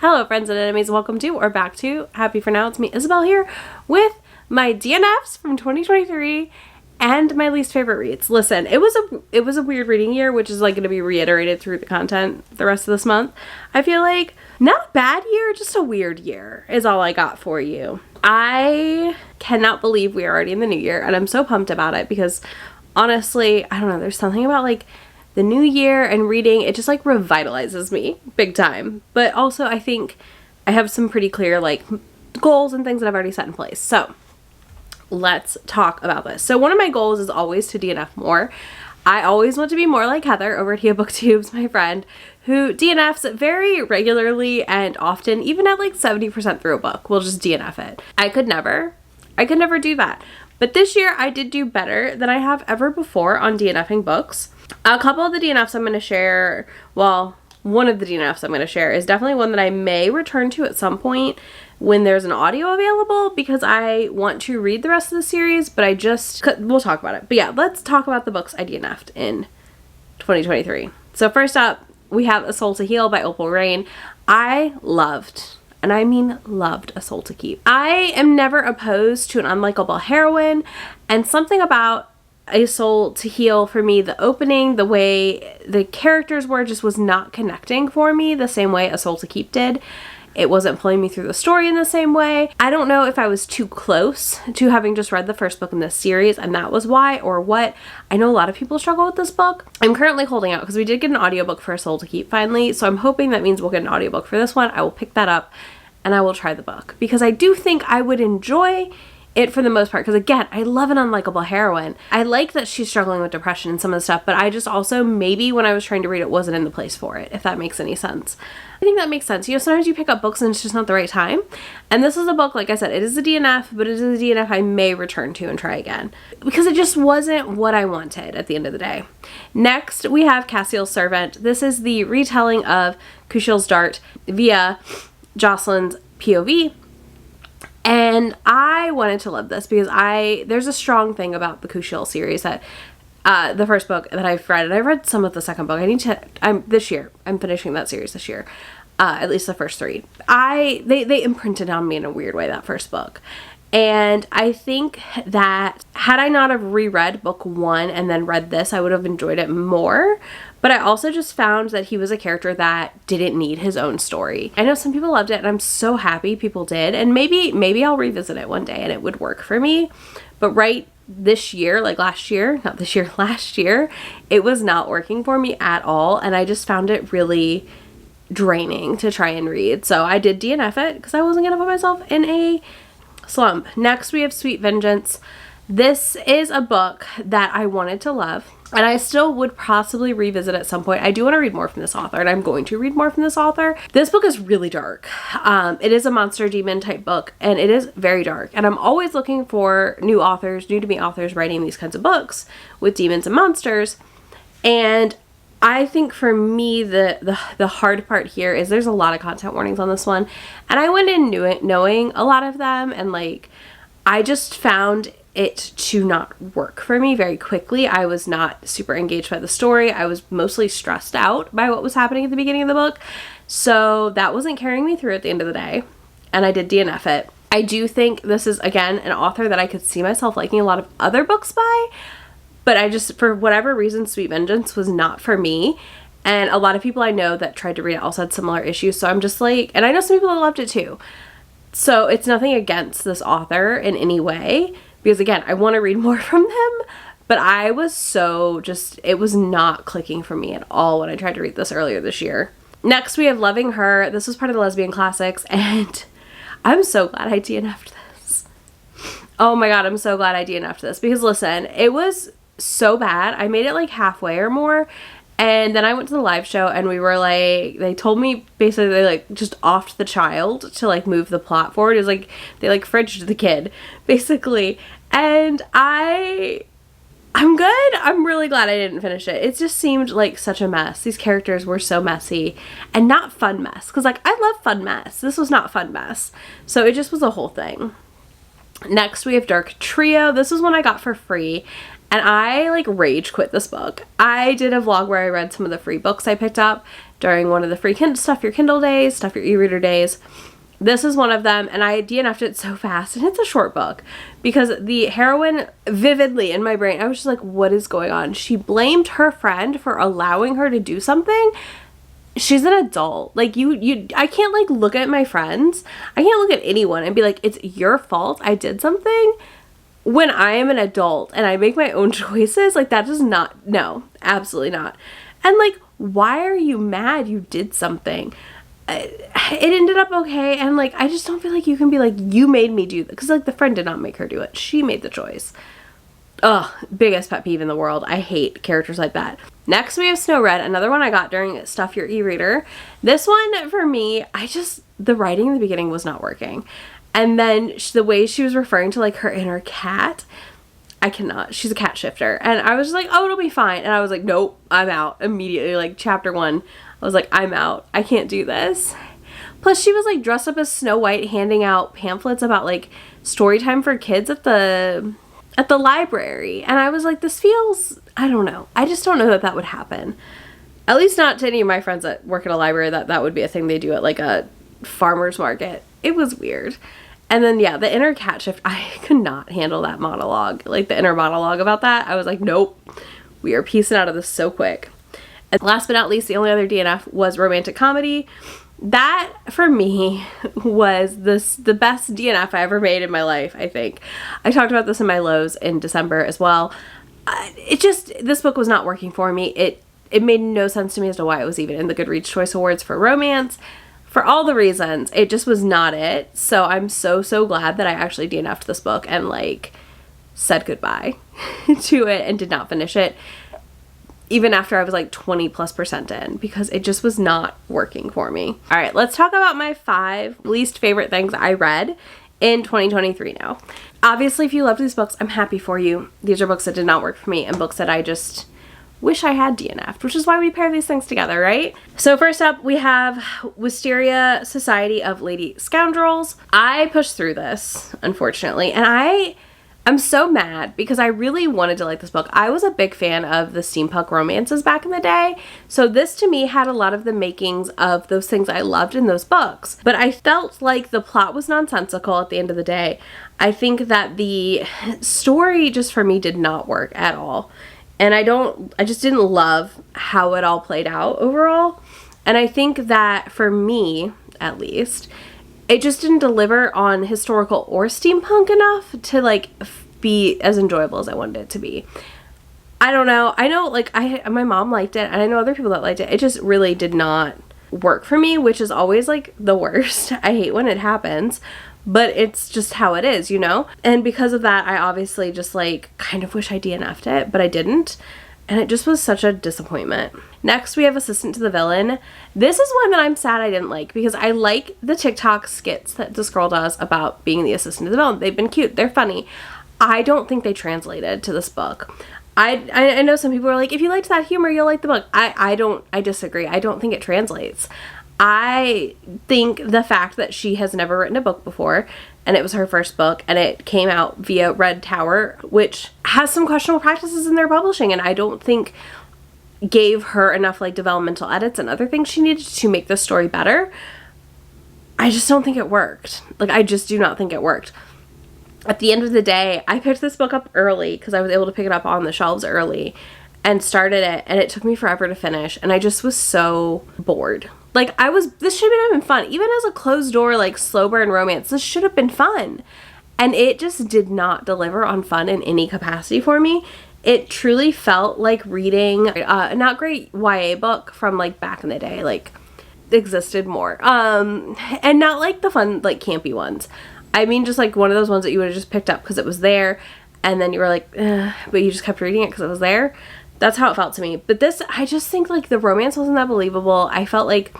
Hello friends and enemies, welcome to or back to Happy For Now. It's me, Isabel, here with my DNFs from 2023 and my least favorite reads. Listen, it was a weird reading year, which is like going to be reiterated through the content the rest of this month. I feel like not a bad year, just a weird year is all I got for you. I cannot believe we are already in the new year, and I'm so pumped about it because honestly, I don't know, there's something about like the new year and reading, it just like revitalizes me big time. But also I think I have some pretty clear like goals and things that I've already set in place. So let's talk about this. So one of my goals is always to DNF more. I always want to be more like Heather over at Booktubes, my friend, who DNFs very regularly and often, even at like 70% through a book, we'll just DNF it. I could never do that. But this year I did do better than I have ever before on DNFing books. A couple of the DNFs I'm going to share, well, one of the DNFs I'm going to share is definitely one that I may return to at some point when there's an audio available because I want to read the rest of the series, but we'll talk about it. But yeah, let's talk about the books I DNF'd in 2023. So first up, we have A Soul to Heal by Opal Rain. I loved, and I mean loved, A Soul to Keep. I am never opposed to an unlikable heroine, and something about A Soul to Heal, for me, the opening, the way the characters were, just was not connecting for me the same way A Soul to Keep did. It wasn't pulling me through the story in the same way. I don't know if I was too close to having just read the first book in this series and that was why, or what. I know a lot of people struggle with this book. I'm currently holding out because we did get an audiobook for A Soul to Keep finally, so I'm hoping that means we'll get an audiobook for this one. I will pick that up and I will try the book because I do think I would enjoy it for the most part, because again, I love an unlikable heroine. I like that she's struggling with depression and some of the stuff, but I just also, maybe when I was trying to read it, wasn't in the place for it, if that makes any sense. I think that makes sense. You know, sometimes you pick up books and it's just not the right time. And this is a book, like I said, it is a DNF, but it is a DNF I may return to and try again. Because it just wasn't what I wanted at the end of the day. Next, we have Cassiel's Servant. This is the retelling of Kushil's Dart via Jocelyn's POV. And I wanted to love this because there's a strong thing about the Kushil series that the first book that I've read, and I've read some of the second book. I'm finishing that series this year, at least the first three. They imprinted on me in a weird way, that first book. And I think that had I not have reread book one and then read this, I would have enjoyed it more. But I also just found that he was a character that didn't need his own story. I know some people loved it and I'm so happy people did. And maybe I'll revisit it one day and it would work for me. But right this year, like last year, it was not working for me at all. And I just found it really draining to try and read. So I did DNF it because I wasn't going to put myself in a slump. Next, we have Sweet Vengeance. This is a book that I wanted to love, and I still would possibly revisit at some point. I do want to read more from this author, and I'm going to read more from this author. This book is really dark. It is a monster demon type book, and it is very dark. And I'm always looking for new to me authors writing these kinds of books with demons and monsters. And I think for me, the hard part here is there's a lot of content warnings on this one. And I went in knowing a lot of them, and like, I just found it to not work for me very quickly. I was not super engaged by the story. I was mostly stressed out by what was happening at the beginning of the book. So that wasn't carrying me through at the end of the day. And I did DNF it. I do think this is, again, an author that I could see myself liking a lot of other books by. But I just, for whatever reason, Sweet Vengeance was not for me. And a lot of people I know that tried to read it also had similar issues. So I'm just like, and I know some people that loved it too. So it's nothing against this author in any way. Because again, I want to read more from them. But I was it was not clicking for me at all when I tried to read this earlier this year. Next, we have Loving Her. This was part of the Lesbian Classics. And I'm so glad I DNF'd this. Oh my god, I'm so glad I DNF'd this. Because listen, it was so bad. I made it like halfway or more, and then I went to the live show and we were like, they told me basically they like just offed the child to like move the plot forward. It was like they like fridged the kid basically, and I'm good. I'm really glad I didn't finish it. It just seemed like such a mess. These characters were so messy and not fun mess, because like I love fun mess. This was not fun mess, so it just was a whole thing. Next, we have Dark Trio. This was one I got for free, And I like rage quit this book. I did a vlog where I read some of the free books I picked up during one of the free Stuff Your Kindle days, Stuff Your e-reader days. This is one of them, and I DNF'd it so fast, and it's a short book, because the heroine, vividly in my brain, I was just like, what is going on? She blamed her friend for allowing her to do something. She's an adult. Like, I can't, like, look at my friends. I can't look at anyone and be like, it's your fault I did something, when I am an adult and I make my own choices. Like, that does not, no, absolutely not. And, like, why are you mad you did something? It ended up okay, and like, I just don't feel like you can be like, you made me do that, because like, the friend did not make her do it. She made the choice. Ugh, biggest pet peeve in the world. I hate characters like that. Next, we have Snow Red, another one I got during Stuff Your e-reader. This one, for me, the writing in the beginning was not working. And then the way she was referring to like her inner cat, I cannot. She's a cat shifter. And I was just like, oh, it'll be fine. And I was like, nope, I'm out immediately. Like, chapter 1. I was like, I'm out. I can't do this. Plus, she was like dressed up as Snow White, handing out pamphlets about like story time for kids at the library. And I was like, this feels, I don't know. I just don't know that would happen. At least not to any of my friends that work at a library, that would be a thing they do at like a farmer's market. It was weird. And then, yeah, the inner cat shift, I could not handle that monologue. Like, the inner monologue about that. I was like, nope, we are piecing out of this so quick. And last but not least, the only other DNF was romantic comedy. That, for me, was the best DNF I ever made in my life, I think. I talked about this in my lows in December as well. This book was not working for me. It made no sense to me as to why it was even in the Goodreads Choice Awards for romance. For all the reasons, it just was not it. So I'm so glad that I actually DNF'd this book and, like, said goodbye to it and did not finish it, even after I was like 20+% in, because it just was not working for me. All right, let's talk about my 5 least favorite things I read in 2023 now. Obviously, if you loved these books, I'm happy for you. These are books that did not work for me and books that I just wish I had DNF'd, which is why we pair these things together, right? So first up, we have Wisteria Society of Lady Scoundrels. I pushed through this, unfortunately, and I'm so mad because I really wanted to like this book. I was a big fan of the steampunk romances back in the day, so this to me had a lot of the makings of those things I loved in those books. But I felt like the plot was nonsensical at the end of the day. I think that the story just for me did not work at all. And I just didn't love how it all played out overall. And I think that for me, at least, it just didn't deliver on historical or steampunk enough to like be as enjoyable as I wanted it to be. I don't know. I know like my mom liked it, and I know other people that liked it. It just really did not work for me, which is always like the worst. I hate when it happens, but it's just how it is, you know? And because of that, I obviously just like kind of wish I DNF'd it, but I didn't. And it just was such a disappointment. Next, we have Assistant to the Villain. This is one that I'm sad I didn't like, because I like the TikTok skits that this girl does about being the assistant to the villain. They've been cute. They're funny. I don't think they translated to this book. I know some people are like, if you liked that humor, you'll like the book. I disagree. I don't think it translates. I think the fact that she has never written a book before, and it was her first book, and it came out via Red Tower, which has some questionable practices in their publishing, and I don't think gave her enough like developmental edits and other things she needed to make the story better. I just don't think it worked. Like, I just do not think it worked. At the end of the day, I picked this book up early because I was able to pick it up on the shelves early and started it, and it took me forever to finish, and I just was so bored. Like, this should have been fun. Even as a closed door, like, slow burn romance, this should have been fun. And it just did not deliver on fun in any capacity for me. It truly felt like reading a not great YA book from, like, back in the day, like, existed more. And not, like, the fun, like, campy ones. I mean, just, like, one of those ones that you would have just picked up because it was there, and then you were like, but you just kept reading it because it was there. That's how it felt to me. But this, I just think, like, the romance wasn't that believable. I felt like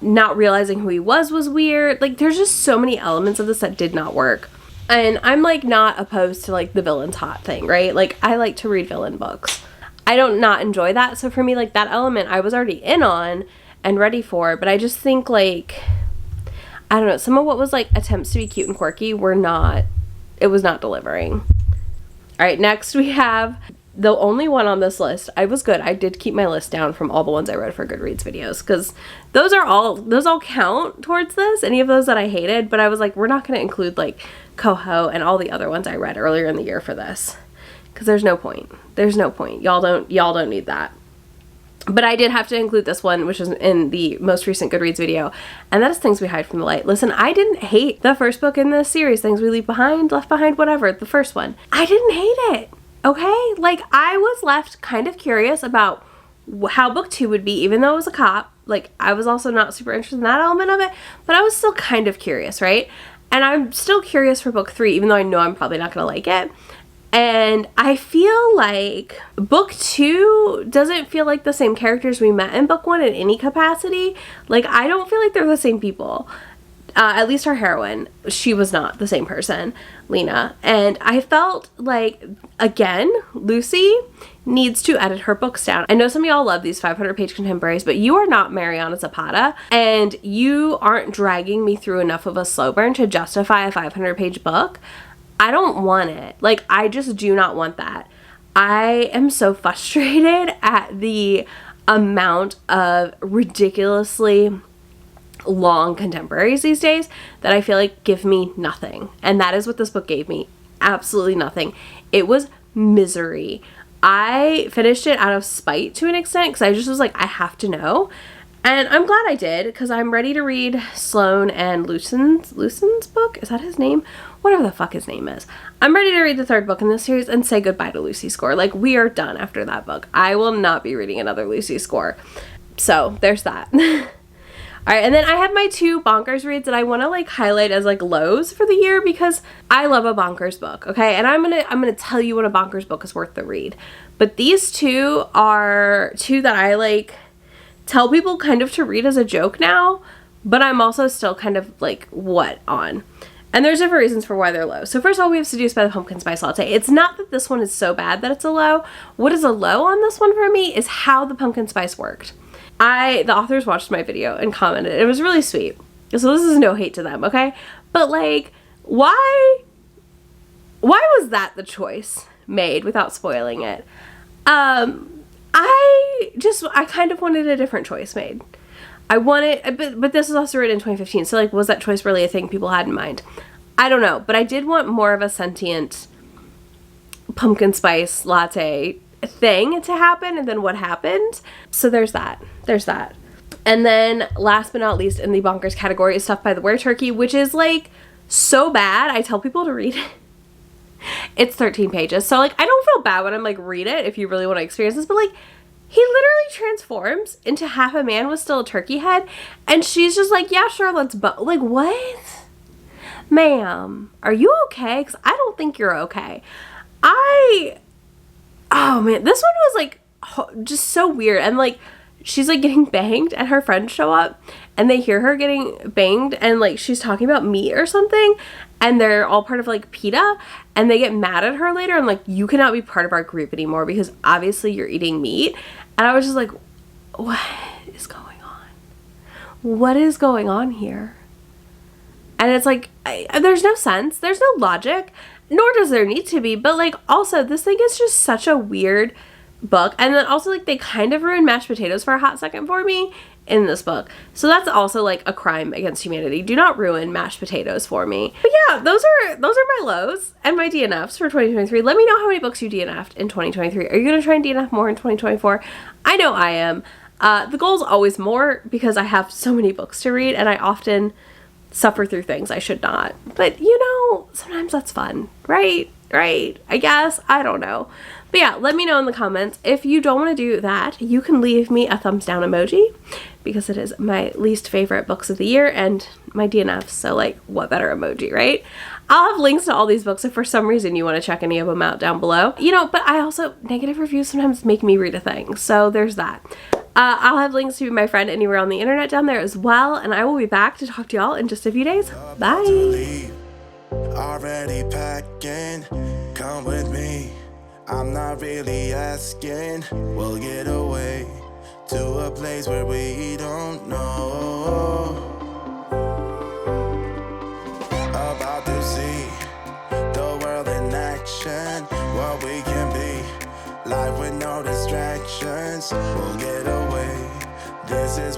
not realizing who he was weird. Like, there's just so many elements of this that did not work. And I'm, like, not opposed to, like, the villain's hot thing, right? Like, I like to read villain books. I don't not enjoy that. So for me, like, that element I was already in on and ready for. But I just think, like, I don't know, some of what was, like, attempts to be cute and quirky were not, it was not delivering. All right, next we have the only one on this list. I was good. I did keep my list down from all the ones I read for Goodreads videos, because those all count towards this. Any of those that I hated, but I was like, we're not going to include like Coho and all the other ones I read earlier in the year for this, because there's no point. There's no point. Y'all don't need that. But I did have to include this one, which is in the most recent Goodreads video, and that is Things We Hide from the Light. Listen, I didn't hate the first book in this series, Things We Leave Behind, Left Behind, whatever, the first one. I didn't hate it. Okay, like I was left kind of curious about how book 2 would be, even though it was a cop. Like I was also not super interested in that element of it, but I was still kind of curious, right? And I'm still curious for book 3, even though I know I'm probably not gonna like it. And I feel like book 2 doesn't feel like the same characters we met in book 1 in any capacity. Like I don't feel like they're the same people. At least our heroine, she was not the same person, Lena. And I felt like, again, Lucy needs to edit her books down. I know some of y'all love these 500-page contemporaries, but you are not Mariana Zapata, and you aren't dragging me through enough of a slow burn to justify a 500-page book. I don't want it. Like, I just do not want that. I am so frustrated at the amount of ridiculously long contemporaries these days that I feel like give me nothing. And that is what this book gave me. Absolutely nothing. It was misery. I finished it out of spite to an extent, because I just was like, I have to know. And I'm glad I did, because I'm ready to read Sloane and Lucen's book. Is that his name? Whatever the fuck his name is. I'm ready to read the 3rd book in this series and say goodbye to Lucy Score. Like, we are done after that book. I will not be reading another Lucy Score. So there's that. All right, and then I have my 2 bonkers reads that I want to like highlight as like lows for the year, because I love a bonkers book, okay? And I'm gonna tell you when a bonkers book is worth the read. But these 2 are 2 that I like tell people kind of to read as a joke now, but I'm also still kind of like, what on? And there's different reasons for why they're low. So first of all, we have Seduced by the Pumpkin Spice Latte. It's not that this one is so bad that it's a low. What is a low on this one for me is how the pumpkin spice worked. The authors watched my video and commented. It was really sweet. So this is no hate to them, okay? But like, why was that the choice made without spoiling it? I kind of wanted a different choice made. I wanted, but this was also written in 2015. So like, was that choice really a thing people had in mind? I don't know, but I did want more of a sentient pumpkin spice latte thing to happen, and then what happened. So there's that. And then last but not least in the bonkers category is Stuffed by the Were Turkey, which is like so bad. I tell people to read it. It's 13 pages. So like, I don't feel bad when I'm like, read it if you really want to experience this, but like, he literally transforms into half a man with still a turkey head, and she's just like, yeah, sure, let's like, what? Ma'am, are you okay? Because I don't think you're okay. Oh man, this one was like just so weird. And like, she's like getting banged and her friends show up and they hear her getting banged, and like she's talking about meat or something, and they're all part of like PETA, and they get mad at her later and like, you cannot be part of our group anymore because obviously you're eating meat. And I was just like, what is going on? What is going on here? And it's like, there's no sense, there's no logic, nor does there need to be, but like, also this thing is just such a weird book. And then also like, they kind of ruined mashed potatoes for a hot second for me in this book. So that's also like a crime against humanity. Do not ruin mashed potatoes for me. But yeah, those are my lows and my DNFs for 2023. Let me know how many books you DNF'd in 2023. Are you going to try and DNF more in 2024? I know I am. The goal is always more, because I have so many books to read and I often suffer through things I should not. But you know, sometimes that's fun, right? I guess. I don't know. But yeah, let me know in the comments. If you don't want to do that, you can leave me a thumbs down emoji, because it is my least favorite books of the year and my DNFs. So like, what better emoji, right? I'll have links to all these books if for some reason you want to check any of them out down below. You know, but I also, negative reviews sometimes make me read a thing. So there's that. I'll have links to my friend anywhere on the internet down there as well. And I will be back to talk to y'all in just a few days. Bye. Already packing, come with me. I'm not really asking. We'll get away to a place where we don't know. About to see the world in action. What We'll get away. This is